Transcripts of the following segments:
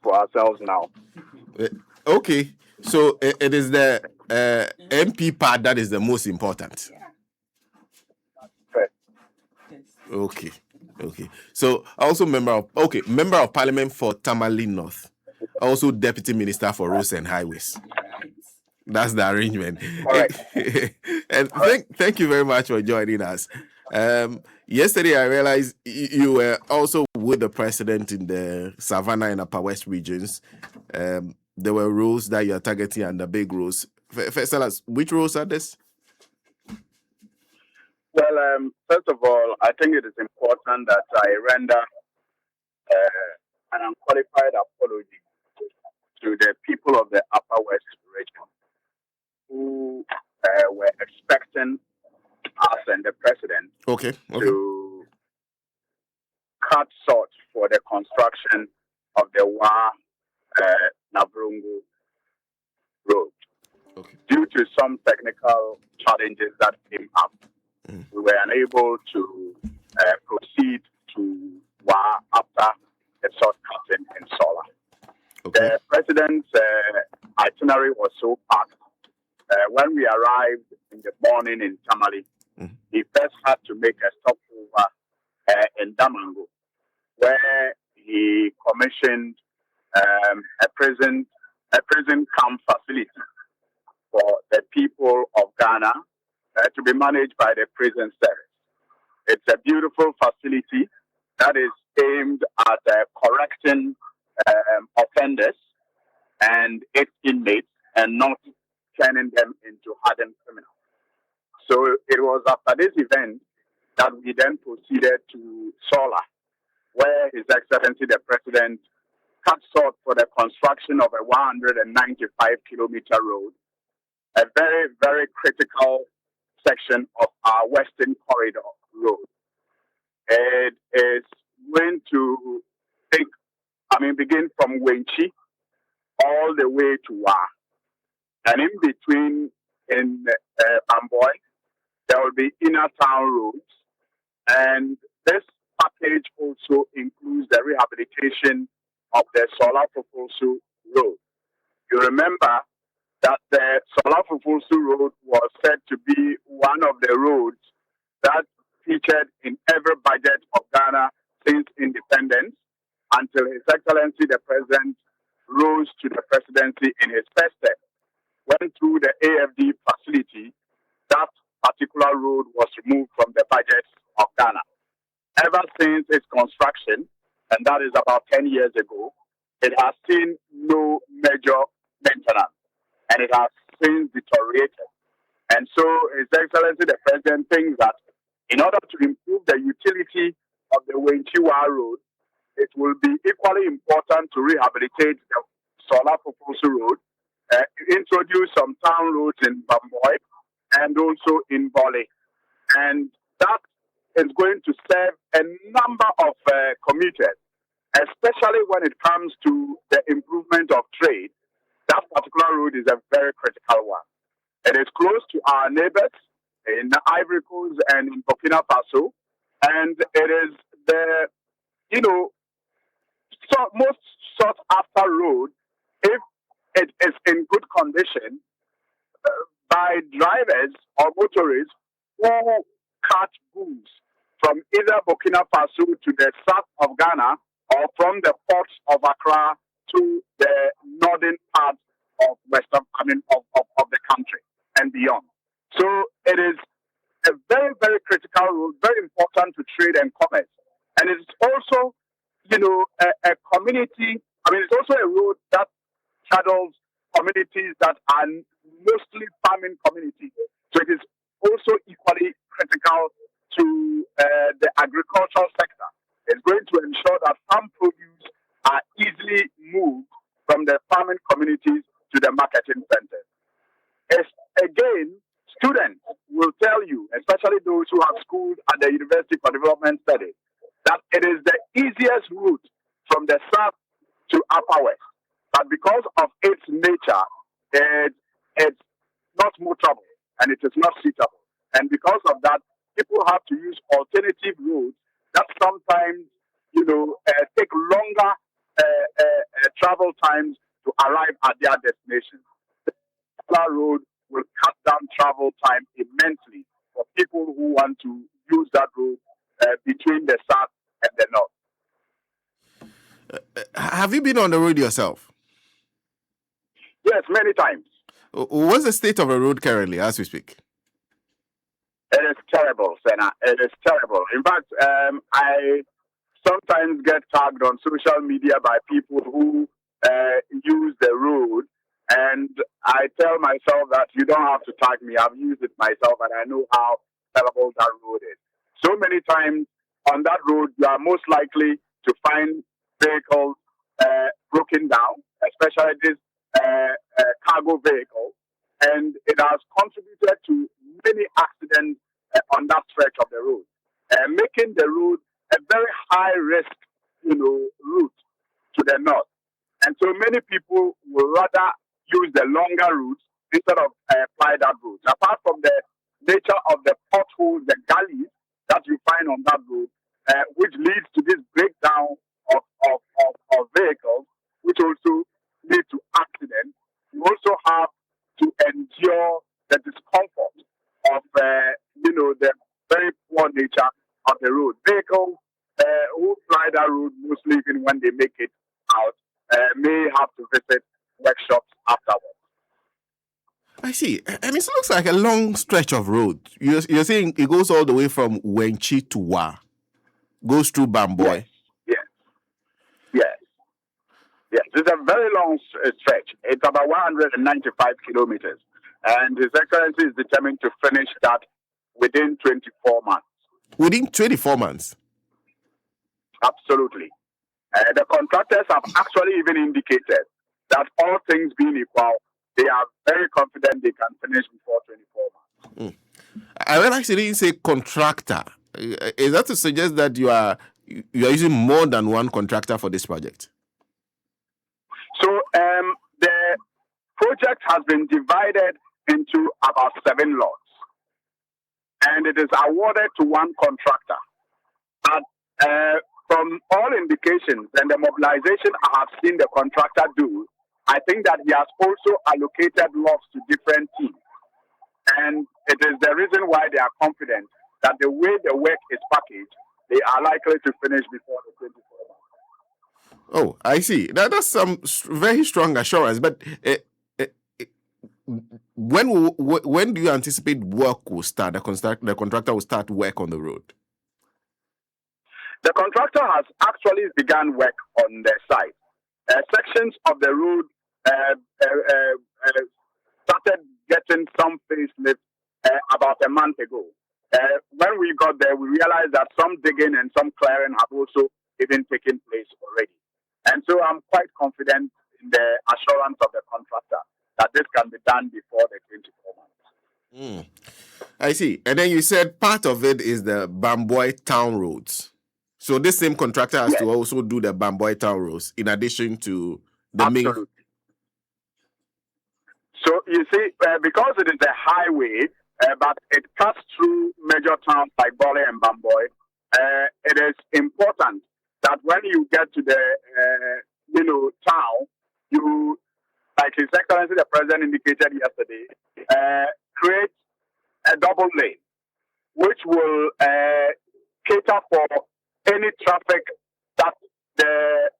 for ourselves now. Okay, so it is the MP part that is the most important. Correct. Okay. So also member of parliament for Tamale North, also deputy minister for roads and highways. That's the arrangement. Correct. And thank you very much for joining us. Yesterday I realized you were also with the president in the Savannah and Upper West regions. There were roads that you are targeting and the big roads. First, tell us, which roads are this? Well, first of all, I think it is important that I render an unqualified apology to the people of the Upper West region who were expecting us and the president to cut short for the construction of the Wa Navrungu road. Due to some technical challenges that came up, we were unable to proceed to Wa after the short cutting in Sola. The president's itinerary was so packed. When we arrived in the morning in Tamale, he first had to make a stopover in Damango, where he commissioned a prison camp facility for the people of Ghana to be managed by the prison service. It's a beautiful facility that is aimed at correcting offenders and its inmates and not turning them into hardened criminals. So it was after this event that we then proceeded to Sola, where His Excellency the President cut short for the construction of a 195-kilometer road, a very, very critical section of our Western Corridor road. It is going to begin from Wenchi all the way to Wa. And in between, in Amboy, there will be inner town roads. And this package also includes the rehabilitation of the Sola Fofosu Road. You remember that the Sola Fofosu Road was said to be one of the roads that featured in every budget of Ghana since independence until His Excellency the President rose to the presidency in his first term. Went through the AFD facility, that particular road was removed from the budget of Ghana. Ever since its construction, and that is about 10 years ago, it has seen no major maintenance, and it has since deteriorated. And so His Excellency the President thinks that in order to improve the utility of the Wenchi-Bole-Wa road, it will be equally important to rehabilitate the Sola Fofosu road, introduce some town roads in Bamboy and also in Bole. And that is going to serve a number of commuters, especially when it comes to the improvement of trade. That particular road is a very critical one. It is close to our neighbors in Ivory Coast and in Burkina Faso, and it is the, most sought after road if it is in good condition by drivers or motorists who catch goods from either Burkina Faso to the south of Ghana or from the ports of Accra to the northern part of of the country and beyond. So it is a very, very critical road, very important to trade and commerce. And it's also, a community, it's also a road that straddles communities that are mostly farming communities. So it is also equally critical to the agricultural sector. It's going to ensure that farm produce are easily moved from the farming communities to the marketing centers. Again, students will tell you, especially those who have schooled at the University for Development Studies, that it is the easiest route from the south to Upper West. But because of its nature, it's not motorable and it is not suitable. And because of that, people have to use alternative routes that sometimes, take longer travel times to arrive at their destination. The road will cut down travel time immensely for people who want to use that road between the south and the north. Have you been on the road yourself? Yes, many times. What's the state of the road currently as we speak? It is terrible, Senna. It is terrible. In fact, I sometimes get tagged on social media by people who use the road, and I tell myself that you don't have to tag me. I've used it myself, and I know how terrible that road is. So many times on that road, you are most likely to find vehicles broken down, especially this cargo vehicle, and it has contributed to many accidents on that stretch of the road, making the road a very high risk, route to the north. And so many people will rather use the longer routes instead of apply that route. Apart from the nature of the potholes, the gullies that you find on that road, which leads to this breakdown of vehicles, which also lead to accidents. You also have to endure the discomfort of, the very poor nature of the road. Vehicles who fly that road, mostly even when they make it out, may have to visit workshops afterwards. I see. And it looks like a long stretch of road. You're saying it goes all the way from Wenchi-Bole-Wa, goes through Bamboy. Yes, it's a very long stretch. It's about 195 kilometers. And His Excellency is determined to finish that within 24 months. Within 24 months? Absolutely. The contractors have actually even indicated that all things being equal, they are very confident they can finish before 24 months. I realize you didn't say contractor. Is that to suggest that you are using more than one contractor for this project? So the project has been divided into about 7 lots, and it is awarded to one contractor. But from all indications and the mobilization I have seen the contractor do, I think that he has also allocated lots to different teams. And it is the reason why they are confident that the way the work is packaged, they are likely to finish before the 24 months. Oh, I see. That's some very strong assurance. But when do you anticipate work will start? The contractor will start work on the road? The contractor has actually begun work on the site. Sections of the road started getting some facelift about a month ago. When we got there, we realized that some digging and some clearing have also even taken place already. And so I'm quite confident in the assurance of the contractor that this can be done before the 24 months. I see. And then you said part of it is the Bamboy town roads. So this same contractor has to also do the Bamboy town roads in addition to the Absolutely. main. So you see, because it is a highway, but it cuts through major towns like Bole and Bamboy, it is important that when you get to the town, you, like His Excellency the President indicated yesterday, create a double lane, which will cater for any traffic that the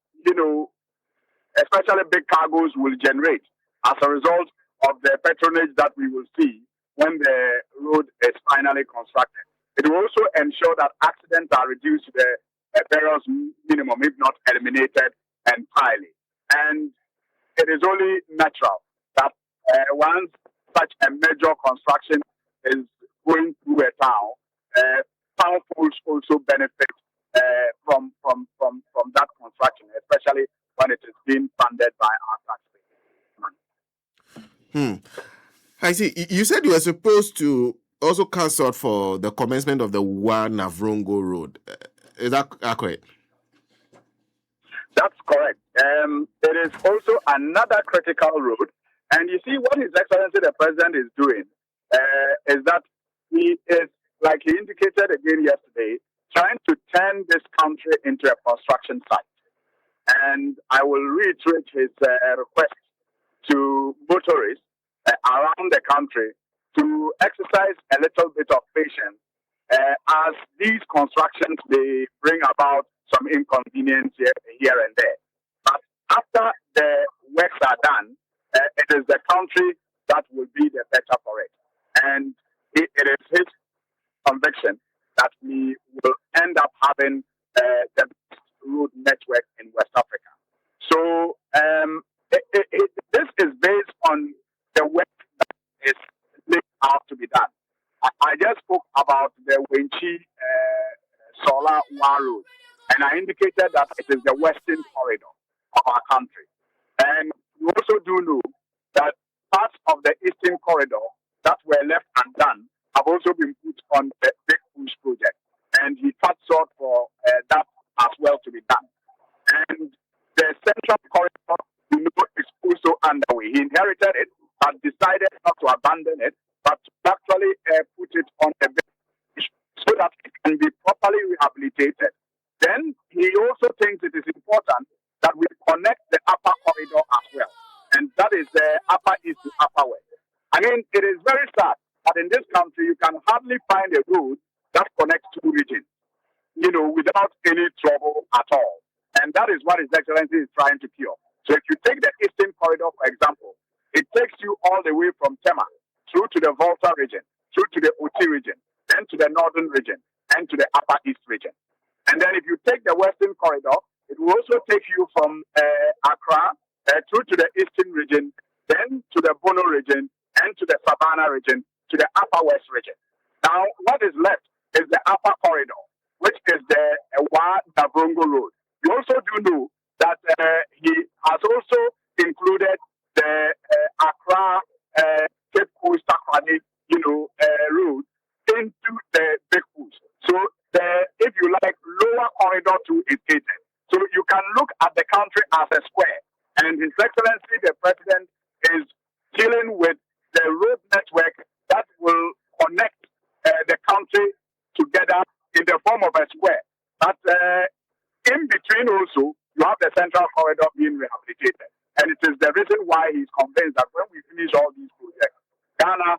especially big cargoes will generate as a result of the patronage that we will see when the road is finally constructed. It will also ensure that accidents are reduced to the barriers minimum, if not eliminated entirely. And it is only natural that once such a major construction is going through a town, town folks also benefit from that construction, especially when it is being funded by our taxpayers. I see. You said you were supposed to also consult for the commencement of the Navrongo Road. Is that accurate? That's correct. It is also another critical road. And you see, what His Excellency the President is doing is that he is, like he indicated again yesterday, trying to turn this country into a construction site. And I will reiterate his request to motorists around the country to exercise a little bit of patience as these constructions, they bring about some inconvenience here and there. But after the works are done, it is the country that will be the better for it. And it is his conviction that we will end up having the best road network in West Africa. So this is based on the work that is laid out to be done. I just spoke about the Wenchi-Bole-Wa road, and I indicated that it is the western corridor of our country. And we also do know that parts of the eastern corridor that were left undone have also been put on the Big Push project, and he fought short for that as well to be done. And the central corridor, we know, is also underway. He inherited it, but decided not to abandon it, but to actually put it on a Big Push so that it can be properly rehabilitated. Then he also thinks it is important that we connect the upper corridor as well, and that is the upper east to upper west. I mean, it is very sad that in this country you can hardly find a road that connects two regions, without any trouble at all. And that is what His Excellency is trying to cure. So if you take the Eastern Corridor, for example, it takes you all the way from Tema through to the Volta region, through to the Oti region, then to the Northern region, and to the Upper East region. And then if you take the Western Corridor, it will also take you from Accra through to the Eastern region, then to the Bono region, and to the Savannah region, to the Upper West region. Now, what is left is the Upper Corridor, which is the Wa-Davrongo Road. You also do know that he has also included the Accra Cape Coast Takrady, road into the Big Push. So if you like, lower corridor 2 is gated. So you can look at the country as a square. And His Excellency, the President, is dealing with the road network that will connect the country together in the form of a square. But in between also, you have the central corridor being rehabilitated. And it is the reason why he's convinced that when we finish all these projects, Ghana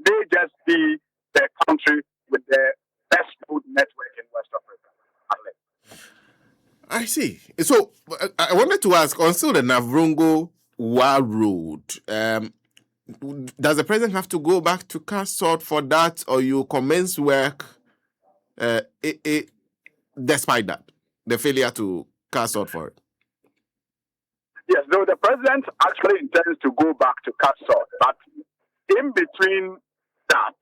may just be the country with the best road network in West Africa. I see. So I wanted to ask, on still the Davrongo-Wa road, does the president have to go back to cast salt for that, or you commence work despite that, the failure to cast salt for it? Yes, so the president actually intends to go back to cast salt, but in between that,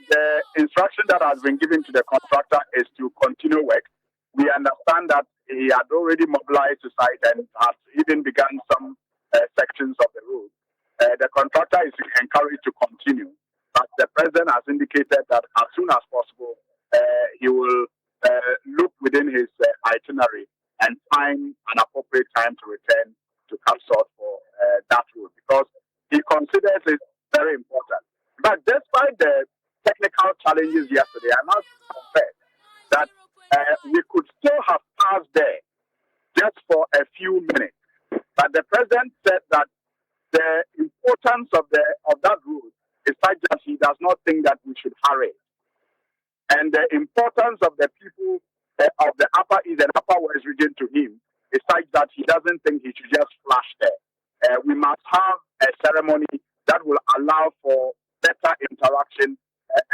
the instruction that has been given to the contractor is to continue work. We understand that he had already mobilized the site and has even begun some sections of the road. The contractor is encouraged to continue, but the president has indicated that as soon as possible, he will look within his itinerary and find an appropriate time to return to Kapsot for that road, because he considers it very important. But despite the technical challenges yesterday, I must confess that we could still have passed there just for a few minutes. But the president said that the importance of that road is such that he does not think that we should hurry. And the importance of the people of the Upper East and Upper West region to him is such that he doesn't think he should just flash there. We must have a ceremony that will allow for better interaction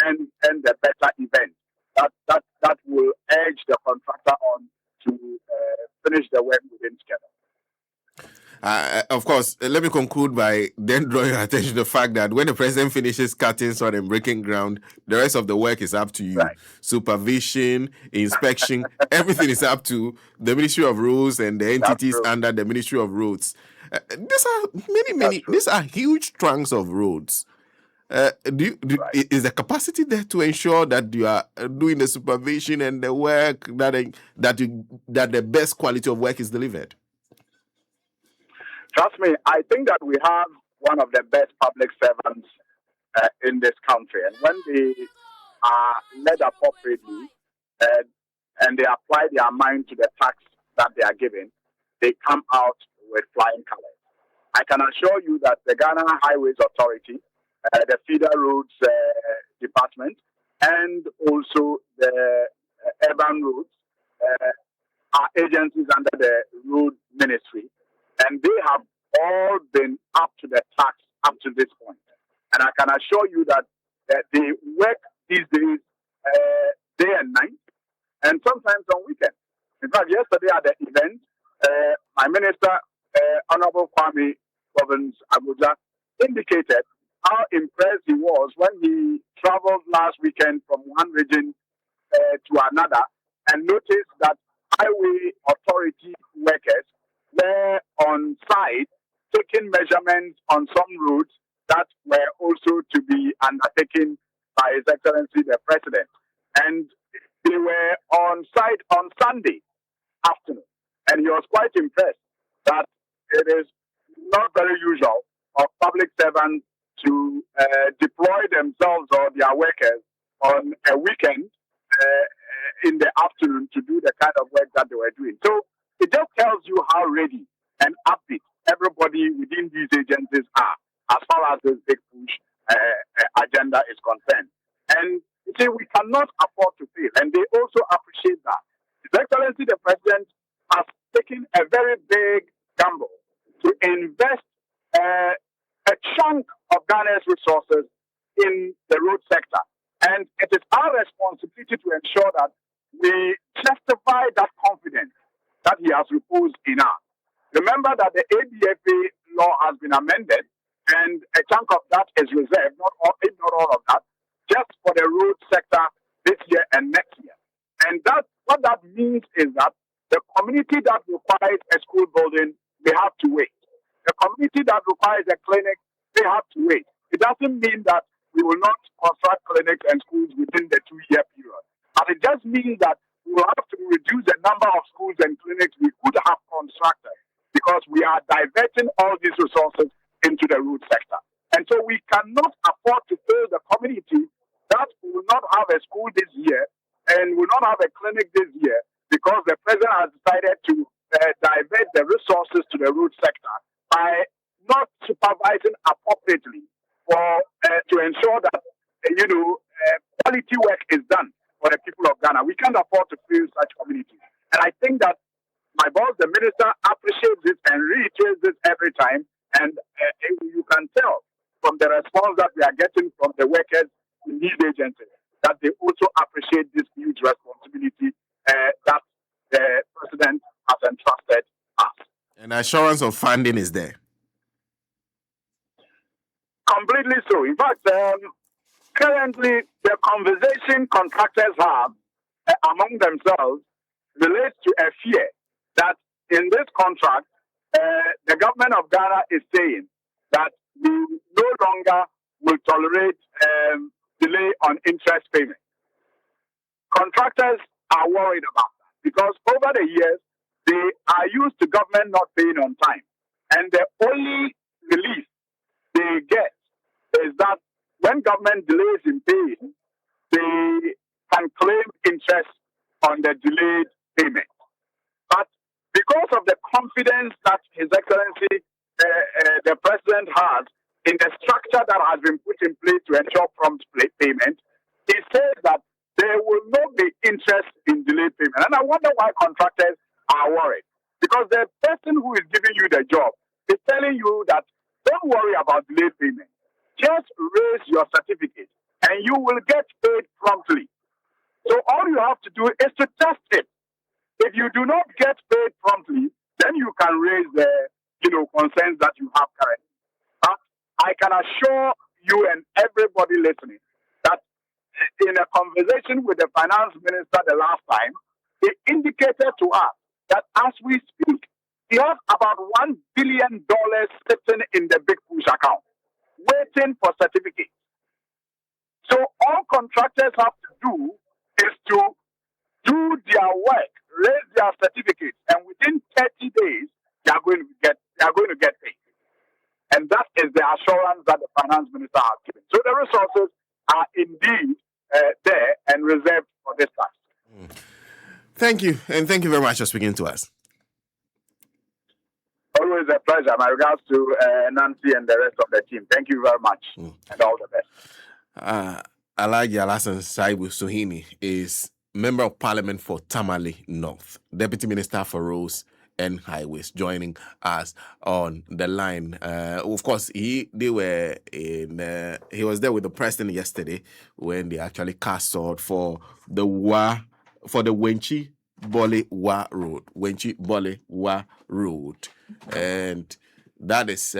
and the better event that will urge the contractor on to finish the work within schedule. Of course, let me conclude by then drawing your attention to the fact that when the president finishes cutting sod and breaking ground, the rest of the work is up to you. Right. Supervision, inspection, everything is up to the Ministry of Roads and the entities under the Ministry of Roads. These are these are huge trunks of roads. Is the capacity there to ensure that you are doing the supervision and the work that the best quality of work is delivered? Trust me, I think that we have one of the best public servants in this country. And when they are led appropriately and they apply their mind to the task that they are given, they come out with flying colors. I can assure you that the Ghana Highways Authority, the Feeder Roads Department, and also the Urban Roads are agencies under the Road Ministry, and they have all been up to the task up to this point. And I can assure you that they work these days day and night, and sometimes on weekends. In fact, yesterday at the event, my minister, Honorable Kwame Robbins Abuja, indicated how impressed he was when he traveled last weekend from one region to another and noticed that highway authority workers were on site taking measurements on some roads that were also to be undertaken by His Excellency the President. And they were on site on Sunday afternoon. And he was quite impressed that it is not very usual of public servants to deploy themselves or their workers on a weekend in the afternoon to do the kind of work that they were doing. So it just tells you how ready and upbeat everybody within these agencies are as far as this big push agenda is concerned. And you see, we cannot afford to fail, and they also appreciate that. His Excellency the President has taken a very big gamble to invest a chunk of Ghana's resources in the road sector. And it is our responsibility to ensure that we justify that confidence that he has reposed in us. Remember that the ADFA law has been amended, and a chunk of that is reserved, if not all of that, just for the road sector this year and next year. And what that means is that the community that requires a school building, they have to wait. The community that requires a clinic, they have to wait. It doesn't mean that we will not construct clinics and schools within the 2-year period. But it just means that we will have to reduce the number of schools and clinics we could have constructed because we are diverting all these resources into the road sector. And so we cannot afford to fail the community that will not have a school this year and will not have a clinic this year because the president has decided to divert the resources to the road sector by not supervising appropriately to ensure that quality work is done for the people of Ghana. We can't afford to fail such communities. And I think that my boss, the minister, appreciates this and reiterates this every time. And you can tell from the response that we are getting from the workers in these agencies that they also appreciate this huge responsibility that the president has entrusted us. And assurance of funding is there. Completely so. In fact, currently the conversation contractors have among themselves relates to a fear that in this contract, the government of Ghana is saying that we no longer will tolerate delay on interest payment. Contractors are worried about that because over the years, they are used to government not paying on time. And the only relief they get is that when government delays in paying, they can claim interest on the delayed payment. But because of the confidence that His Excellency the President has in the structure that has been put in place to ensure prompt payment, he says that there will not be interest in delayed payment. And I wonder why contractors are worried. Because the person who is giving you the job is telling you that don't worry about delayed payment. Just raise your certificate and you will get paid promptly. So all you have to do is to test it. If you do not get paid promptly, then you can raise the concerns that you have currently. But I can assure you and everybody listening that in a conversation with the finance minister the last time, he indicated to us that as we speak, he has about $1 billion sitting in the big push account, waiting for certificates. So all contractors have to do is to do their work, raise their certificates, and within 30 days, they are going to get paid. And that is the assurance that the finance minister has given. So the resources are indeed there and reserved for this task. Thank you, and thank you very much for speaking to us. always a pleasure. My regards to Nancy and the rest of the team. Thank you very much, and all the best. Alhassan Suhuyini is Member of Parliament for Tamale North, Deputy Minister for Roads and Highways, joining us on the line. Of course, he was there with the president yesterday when they actually cast sword for the Wenchi-Bole-Wa road, and that is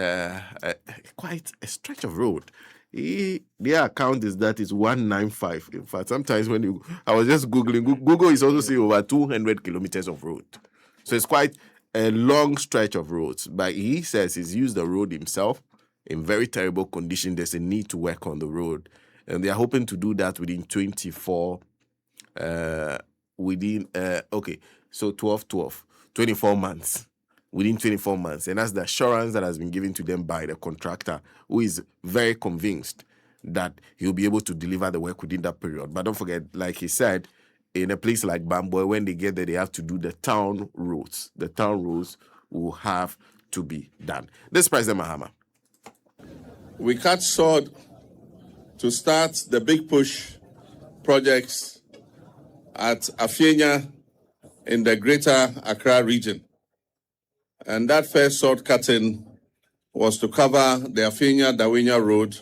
quite a stretch of road. Their account is that it's 195. In fact, sometimes I was just Googling, Google is also saying over 200 kilometers of road. So it's quite a long stretch of roads. But he says he's used the road himself in very terrible condition. There's a need to work on the road. And they are hoping to do that within 24 months. Within 24 months. And that's the assurance that has been given to them by the contractor, who is very convinced that he'll be able to deliver the work within that period. But don't forget, like he said, in a place like Bamboy, when they get there, they have to do the town roads. The town roads will have to be done. This is President Mahama. We cut sword to start the big push projects at Afienya in the Greater Accra region. And that first sword cutting was to cover the Afienya-Dawenya Road,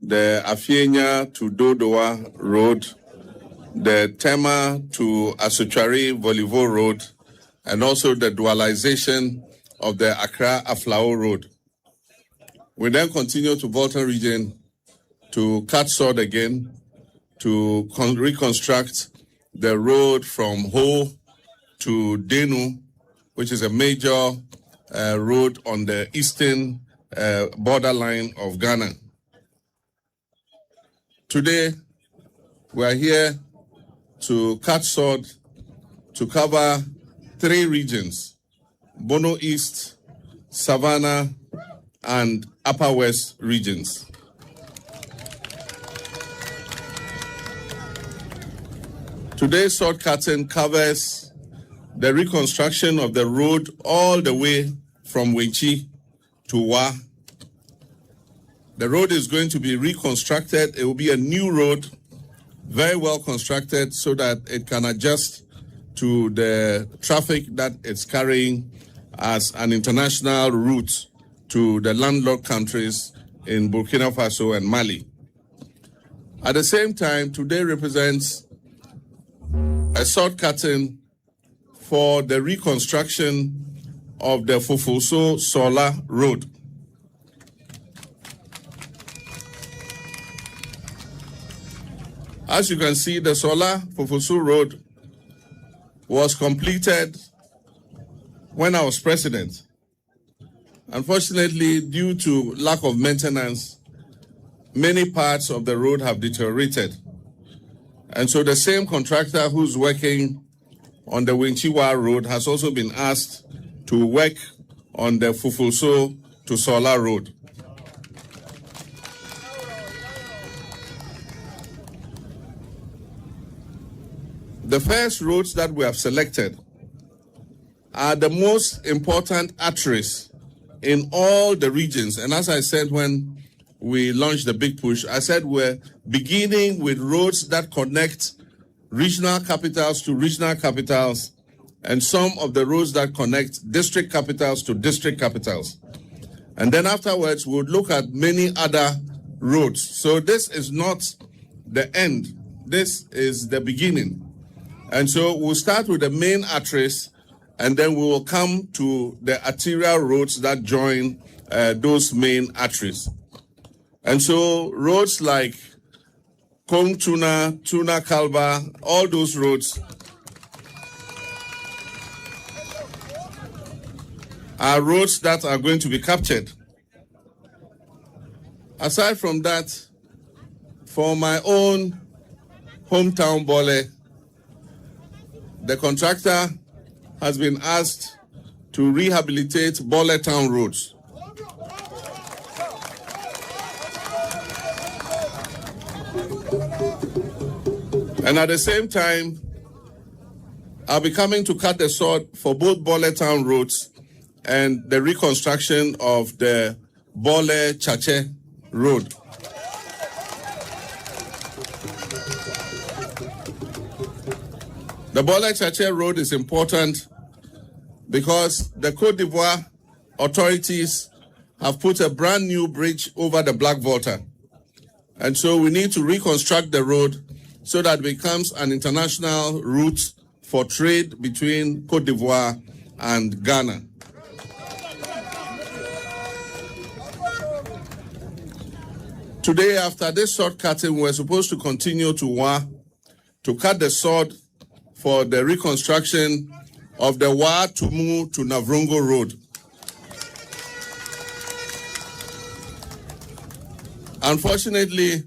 the Afienya to Dodowa Road, the Tema to Asuchari-Volivo Road, and also the dualization of the Accra-Aflao Road. We then continue to Volta region to cut sword again to reconstruct the road from Ho to Denu, which is a major road on the eastern borderline of Ghana. Today, we are here to cut sword to cover 3 regions: Bono East, Savannah, and Upper West regions. Today's sword cutting covers the reconstruction of the road all the way from Wenchi to Wa. The road is going to be reconstructed. It will be a new road, very well constructed, so that it can adjust to the traffic that it's carrying as an international route to the landlocked countries in Burkina Faso and Mali. At the same time, today represents a sword cutting for the reconstruction of the Fufuso-Sola Road. As you can see, the Sola-Fufuso Road was completed when I was president. Unfortunately, due to lack of maintenance, many parts of the road have deteriorated. And so the same contractor who's working on the Wenchi-Wa Road has also been asked to work on the Fufuso to Sola Road. The first roads that we have selected are the most important arteries in all the regions. And as I said when we launched the big push, I said we're beginning with roads that connect regional capitals to regional capitals, and some of the roads that connect district capitals to district capitals. And then afterwards, we'll look at many other roads. So this is not the end. This is the beginning. And so we'll start with the main arteries, and then we will come to the arterial roads that join those main arteries. And so roads like Kong Tuna, Tuna Kalba, all those roads are roads that are going to be captured. Aside from that, for my own hometown Bole, the contractor has been asked to rehabilitate Bole town roads. And at the same time, I'll be coming to cut the sword for both Bole town roads and the reconstruction of the Bole-Chache road. The Bole-Chache road is important because the Côte d'Ivoire authorities have put a brand new bridge over the Black Volta. And so we need to reconstruct the road so that it becomes an international route for trade between Côte d'Ivoire and Ghana. Today, after this sword cutting, we're supposed to continue to Wa to cut the sword for the reconstruction of the Wa Tumu to Navrongo road. Unfortunately,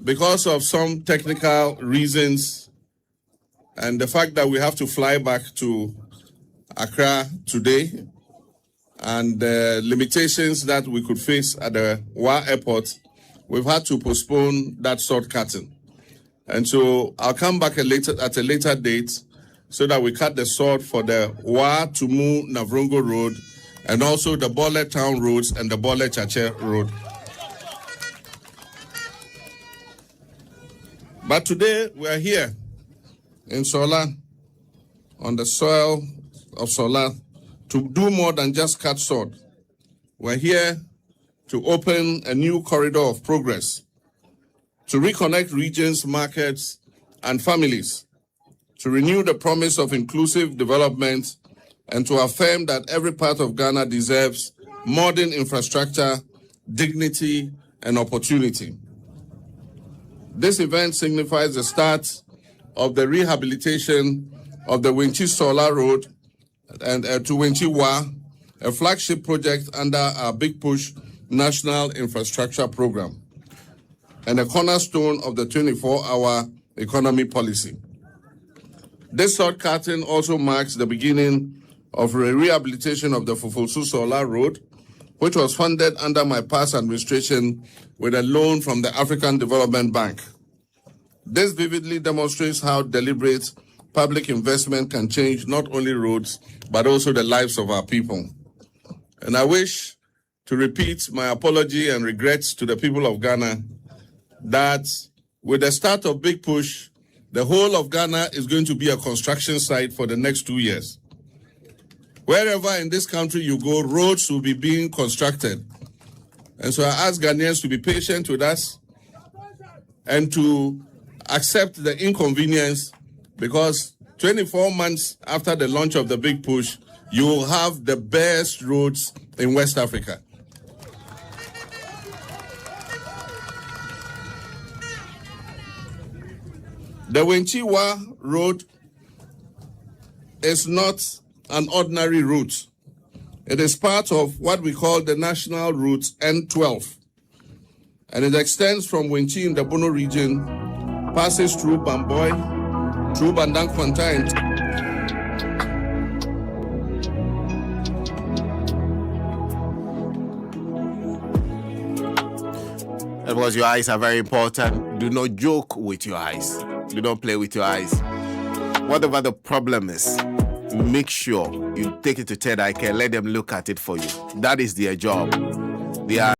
because of some technical reasons and the fact that we have to fly back to Accra today and the limitations that we could face at the Wa airport, we've had to postpone that sword cutting. And so I'll come back at a later date so that we cut the sword for the Wa Tumu Navrongo road and also the Bole Town roads and the Bole-Chache road. But today we are here in Sola, on the soil of Sola, to do more than just cut sword. We're here to open a new corridor of progress, to reconnect regions, markets, and families, to renew the promise of inclusive development, and to affirm that every part of Ghana deserves modern infrastructure, dignity, and opportunity. This event signifies the start of the rehabilitation of the Wenchi-Bole-Wa Road and to Wenchi-Wa, a flagship project under our Big Push National Infrastructure Program, and a cornerstone of the 24-hour economy policy. This sword cutting also marks the beginning of a rehabilitation of the Fufusu-Sola Road, which was funded under my past administration with a loan from the African Development Bank. This vividly demonstrates how deliberate public investment can change not only roads, but also the lives of our people. And I wish to repeat my apology and regrets to the people of Ghana that with the start of Big Push, the whole of Ghana is going to be a construction site for the next 2 years. Wherever in this country you go, roads will be being constructed. And so I ask Ghanaians to be patient with us and to accept the inconvenience, because 24 months after the launch of the Big Push, you will have the best roads in West Africa. The Wenchi-Wa road is not an ordinary route. It is part of what we call the National Route N12. And it extends from Wenchi in the Bono region, passes through Bamboy, through Bandankwanta. Because your eyes are very important. Do not joke with your eyes. Do not play with your eyes. Whatever the problem is, make sure you take it to TED Eye Care. Let them look at it for you. That is their job. They are